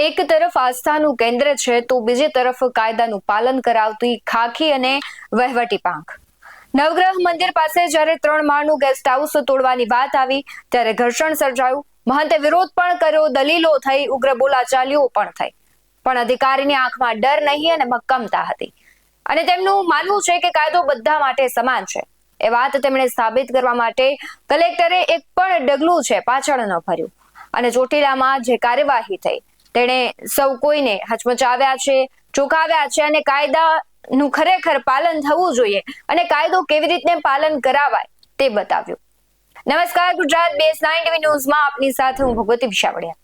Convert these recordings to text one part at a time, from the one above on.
એક તરફ આસ્થાનું કેન્દ્ર છે તો બીજી તરફ કાયદાનું પાલન કરાવતી ખાખી અને વહીવટી પાંખ. નવગ્રહ મંદિર પાસે જ્યારે 3 માળનું ગેસ્ટ હાઉસ તોડવાની વાત આવી ત્યારે ઘર્ષણ સર્જાયું. મહંતે વિરોધ પણ કર્યો, દલીલો થઈ, ઉગ્ર બોલાચાલીઓ પણ થઈ, પણ અધિકારીની આંખમાં ડર નહીં અને મક્કમતા હતી. અને તેમનું માનવું છે કે કાયદો બધા માટે સમાન છે. એ વાત તેમણે સાબિત કરવા માટે કલેક્ટરે એક પણ ડગલું છે પાછળ ન ફર્યું. અને ચોટીલામાં જે કાર્યવાહી થઈ તેણે સૌ કોઈને હચમચાવ્યા છે, ચોંકાવ્યા છે અને કાયદાનું ખરેખર પાલન થવું જોઈએ અને કાયદો કેવી રીતે પાલન કરાવાય તે બતાવ્યું. નમસ્કાર, ગુજરાત BS9 TV ન્યૂઝમાં આપની સાથે હું ભગવતી વિશાવડિયા.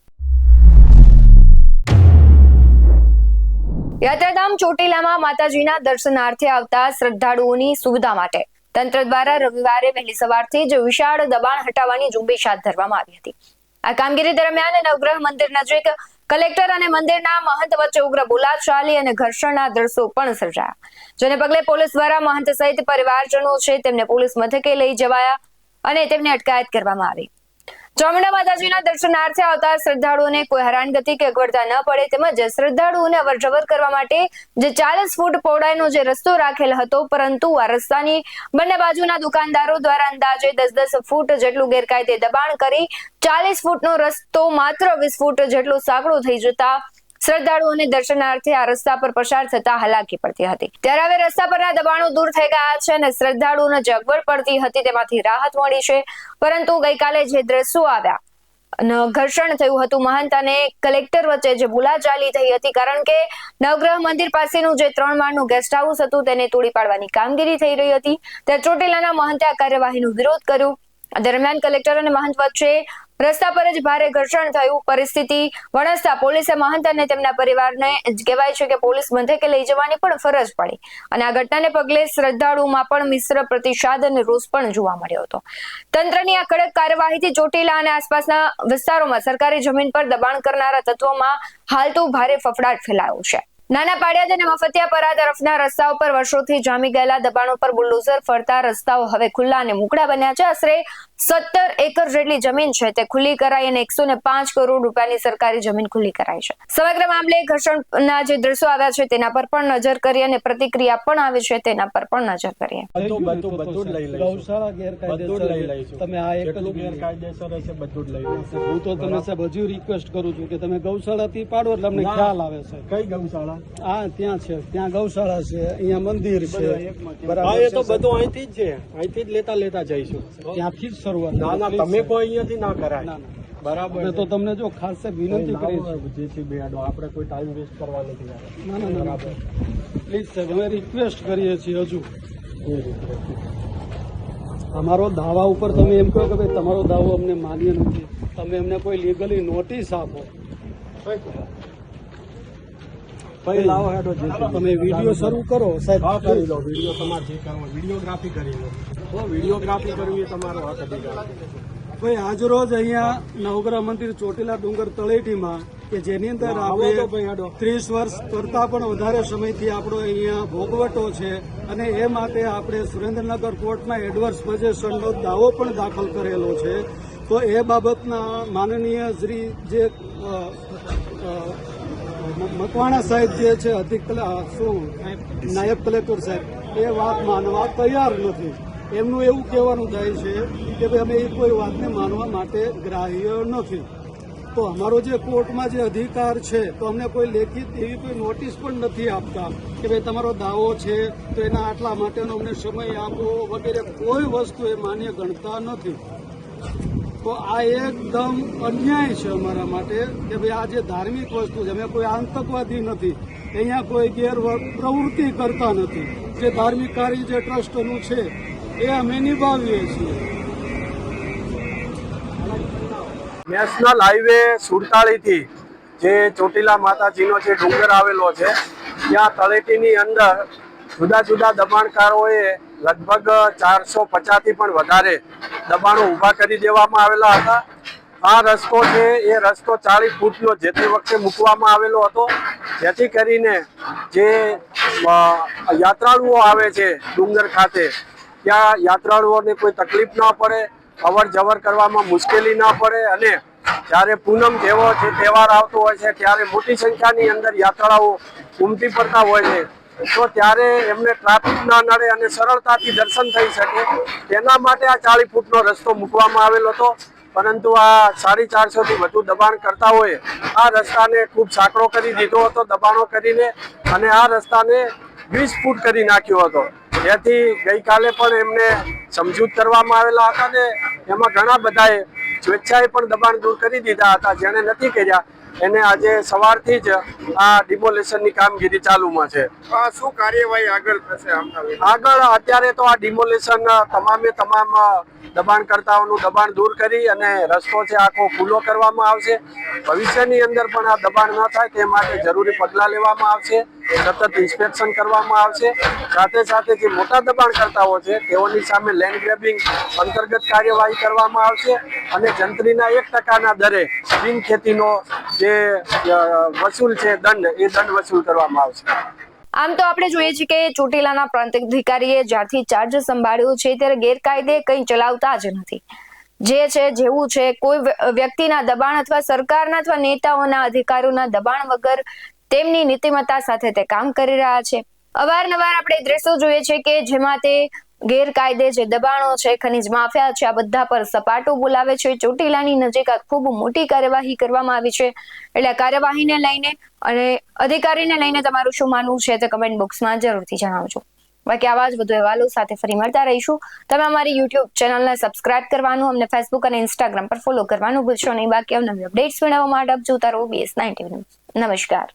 યાત્રાધામ ચોટીલામાં માતાજીના દર્શનાર્થે આવતા શ્રદ્ધાળુઓની સુવિધા માટે તંત્ર દ્વારા રવિવારે વહેલી સવારથી જ વિશાળ દબાણ હટાવવાની ઝુંબેશ હાથ ધરવામાં આવી હતી. આ કામગીરી દરમિયાન નવગ્રહ મંદિર નજીક કલેક્ટર અને મંદિરના મહંત વચ્ચે ઉગ્ર બોલાચાલી અને ઘર્ષણના દ્રશ્યો પણ સર્જાયા, જેને પગલે પોલીસ દ્વારા મહંત સહિત પરિવારજનો છે તેમને પોલીસ મથકે લઈ જવાયા અને તેમની અટકાયત કરવામાં આવી. ચામુંડા માતાજીના દર્શનાર્થે આવતા શ્રદ્ધાળુઓને કોઈ હેરાનગતિ કે અગવડતા ન પડે તેમજ શ્રદ્ધાળુઓને અવરજવર કરવા માટે જે 40 ફૂટ પહોળાઈનો જે રસ્તો રાખેલ હતો, પરંતુ આ રસ્તાની બંને બાજુના દુકાનદારો દ્વારા અંદાજે 10-10 ફૂટ જેટલું ગેરકાયદે દબાણ કરી 40 ફૂટનો રસ્તો માત્ર 20 ફૂટ જેટલો સાંકડો થઈ જતા શ્રદ્ધાળુઓને દર્શનાર્થે આ રસ્તા પર પસાર થતા હાલાકી પડતી હતી. ત્યારે હવે રસ્તા પરના દબાણો દૂર થઈ ગયા છે અને શ્રદ્ધાળુઓને જે અગવડ પડતી હતી તેમાંથી રાહત મળી છે. પરંતુ ગઈકાલે જે દ્રશ્યો આવ્યા, ઘર્ષણ થયું હતું, મહંત અને કલેક્ટર વચ્ચે જે બોલાચાલી થઈ હતી, કારણ કે નવગ્રહ મંદિર પાસેનું જે 3 માળનું ગેસ્ટ હાઉસ હતું તેને તોડી પાડવાની કામગીરી થઈ રહી હતી. ત્યારે ચોટીલાના મહંતે આ કાર્યવાહીનો વિરોધ કર્યો. દરમિયાન કલેક્ટર અને મહંત વચ્ચે રસ્તા પર જ ભારે ઘર્ષણ થયું. પરિસ્થિતિ વણસતા પોલીસે મહંત અને તેમના પરિવારને કહેવાય છે કે પોલીસ મથકે લઈ જવાની પણ ફરજ પડી અને આ ઘટનાને પગલે શ્રદ્ધાળુઓમાં પણ મિશ્ર પ્રતિસાદ અને રોષ પણ જોવા મળ્યો હતો. તંત્રની આ કડક કાર્યવાહીથી ચોટીલા અને આસપાસના વિસ્તારોમાં સરકારી જમીન પર દબાણ કરનારા તત્વોમાં હાલ તો ભારે ફફડાટ ફેલાયો છે. નાના પાડિયાદ અને મફતિયાપરા તરફના રસ્તાઓ પર વર્ષોથી જામી ગયેલા દબાણો પર બુલડોઝર ફરતા રસ્તાઓ હવે ખુલ્લા અને મોકળા બન્યા છે. આશરે 17 એકર જેટલી જમીન છે તે ખુલ્લી કરાઈ અને 105 કરોડ રૂપિયાની સરકારી જમીન ખુલ્લી કરાઈ છે. સમગ્ર મામલે ઘર્ષણના જે દ્રશ્યો આવ્યા છે તેના પર પણ નજર કરી અને પ્રતિક્રિયા પણ આવી છે તેના પર પણ નજર કરીએ. ગૌશાળા ગેરકાયદેસર તમે આ એટલું ગેરકાયદેસર છે, બધું જ લઈ લેશે. હું તો તમને સાહેબ હજુ રિક્વેસ્ટ કરું છું કે તમે ગૌશાળાથી પાડો એટલે અમને ખ્યાલ આવે છે. કઈ ગૌશાળા? હા, ત્યાં છે, ત્યાં ગૌશાળા છે, અહીંયા મંદિર છે. બરાબર, એ તો બધું અહીંથી જ છે, અહીંથી જ લેતા જઈશું. ત્યાંથી જ શરૂઆત. ના ના, તમે કોઈ અહીંયાથી ના કરાય. બરાબર, તો તમને જો ખાસ વિનંતી કરી આપણે કોઈ ટાઈમ વેસ્ટ કરવા નથી. ના ના, બરાબર, પ્લીઝ સાહેબ, અમે રિક્વેસ્ટ કરીએ છીએ. હજુ અમારો દાવા ઉપર તમે એમ કહો કે ભાઈ તમારો દાવો અમને માન્ય નથી, તમે અમને કોઈ લીગલી નોટિસ આપો. લાવો હેડો, તમે વિડીયો શરૂ કરો સાહેબ. કરી લો વિડીયો, તમારે જે કરવો વિડીયોગ્રાફી કરી લો. વિડીયોગ્રાફી કરવી એ તમારો હક અધિકાર. ભાઈ, આજરોજ અહીંયા નવગ્રહ મંદિર ચોટીલા ડુંગર તળેટીમાં કે જેની અંદર આપણે 30 વર્ષ કરતા પણ વધારે સમયથી આપણો અહીંયા ભોગવટો છે અને એ માટે આપણે સુરેન્દ્રનગર કોર્ટમાં એડવર્સ પોઝેશનનો દાવો પણ દાખલ કરેલો છે. તો એ બાબતના માનનીય શ્રી જે મકવાણા સાહેબ જે છે નાયબ કલેક્ટર સાહેબ, એ વાત માનવા તૈયાર નથી. એમનું એવું કહેવાનું થાય છે કે ભાઈ અમે એ કોઈ વાતને માનવા માટે ગ્રાહ્ય નથી. તો અમારો જે કોર્ટમાં જે અધિકાર છે તો અમને કોઈ લેખિત એવી કોઈ નોટિસ પણ નથી આપતા કે ભાઈ તમારો દાવો છે તો એના આટલા માટેનો અમને સમય આપો વગેરે કોઈ વસ્તુ એ માન્ય ગણતા નથી. તો આ એકદમ અન્યાય છે અમારા માટે કે ભાઈ આ જે ધાર્મિક વસ્તુ છે, અમે કોઈ આતંકવાદી નથી, અહીંયા કોઈ પ્રવૃત્તિ કરતા નથી. જે ધાર્મિક કાર્ય જે ટ્રસ્ટનું છે એ અમે નિભાવીએ છીએ. નેશનલ હાઈવે 47 થી જે ચોટીલા માતાજીનો જે ડુંગર આવેલો છે ત્યાં તળેટીની અંદર જુદા જુદા દબાણકારોએ લગભગ 450 થી પણ વધારે દબાણો ઊભા કરી દેવામાં આવેલા હતા. આ રસ્તો છે એ રસ્તો 40 ફૂટનો જે તે વખતે મૂકવામાં આવેલો હતો, જેથી કરીને જે યાત્રાળુઓ આવે છે ડુંગર ખાતે ત્યાં યાત્રાળુઓને કોઈ તકલીફ ના પડે, અવર જવર કરવામાં મુશ્કેલી ના પડે અને જ્યારે પૂનમ જેવો જે તહેવાર આવતો હોય છે ત્યારે મોટી સંખ્યાની અંદર યાત્રાળુઓ ઉમટી પડતા હોય છે, તો ત્યારે એમને ટ્રાફિક ના નડે અને સરળતાથી દર્શન થઈ શકે તેના માટે આ 40 ફૂટનો રસ્તો મૂકવામાં આવેલો હતો. પરંતુ આ 450 થી વધુ દબાણ કરતા હોય આ રસ્તાને ખૂબ સાંકડો કરી દીધો હતો દબાણો કરીને, અને આ રસ્તાને 20 ફૂટ કરી નાખ્યો હતો. જેથી ગઈકાલે પણ એમને સમજૂત કરવામાં આવેલા હતા ને એમાં ઘણા બધાએ સ્વેચ્છાએ પણ દબાણ દૂર કરી દીધા હતા. જેણે નથી કર્યા એને આજે સવારથી જ આ ડિમોલેશનની કામગીરી ચાલુમાં છે. શું કાર્યવાહી આગળ થશે? આગળ અત્યારે તો આ ડિમોલેશન તમામે તમામ દબાણકર્તાઓનું દબાણ દૂર કરી અને રસ્તો છે આખો ખુલ્લો કરવામાં આવશે. ભવિષ્યની અંદર પણ આ દબાણ ન થાય તે માટે જરૂરી પગલાં લેવામાં આવશે, સતત ઇન્સ્પેક્શન કરવામાં આવશે. સાથે સાથે જે મોટા દબાણકર્તાઓ છે તેઓની સામે લેન્ડ ગ્રેબિંગ અંતર્ગત કાર્યવાહી કરવામાં આવશે અને જંત્રીના 1% દરે બિન ખેતીનો જે વસૂલ છે દંડ, એ દંડ વસૂલ કરવામાં આવશે. આમ તો આપણે જોઈએ છીએ કે ચોટીલાના પ્રાંત અધિકારીએ જ્યારથી ચાર્જ સંભાળ્યો છે ત્યારે ગેરકાયદે કંઈ ચલાવતા જ નથી. જે છે જેવું છે, કોઈ વ્યક્તિના દબાણ અથવા સરકારના અથવા નેતાઓના અધિકારીઓના દબાણ વગર તેમની નીતિમત્તા સાથે તે કામ કરી રહ્યા છે. અવારનવાર આપણે દ્રશ્યો જોઈએ છે કે જેમાં તે ગેરકાયદે જે દબાણો છે, ખનીજ માફિયા છે, આ બધા પર સપાટો બોલાવે છે. ચોટીલાની નજીક આ ખૂબ મોટી કાર્યવાહી કરવામાં આવી છે. એટલે આ કાર્યવાહીને લઈને અને અધિકારીને લઈને તમારું શું માનવું છે તે કમેન્ટ બોક્સમાં જરૂરથી જણાવજો. બાકી આવા જ વધુ અહેવાલો સાથે ફરી મળતા રહીશું. તમે અમારી યુટ્યુબ ચેનલને સબસ્ક્રાઇબ કરવાનું, અમને ફેસબુક અને ઇન્સ્ટાગ્રામ પર ફોલો કરવાનું ભૂલશો નહીં. બાકી અવનવી અપડેટ્સ મેળવવા માટે આપ જોતા રહો BS9 TV. નમસ્કાર.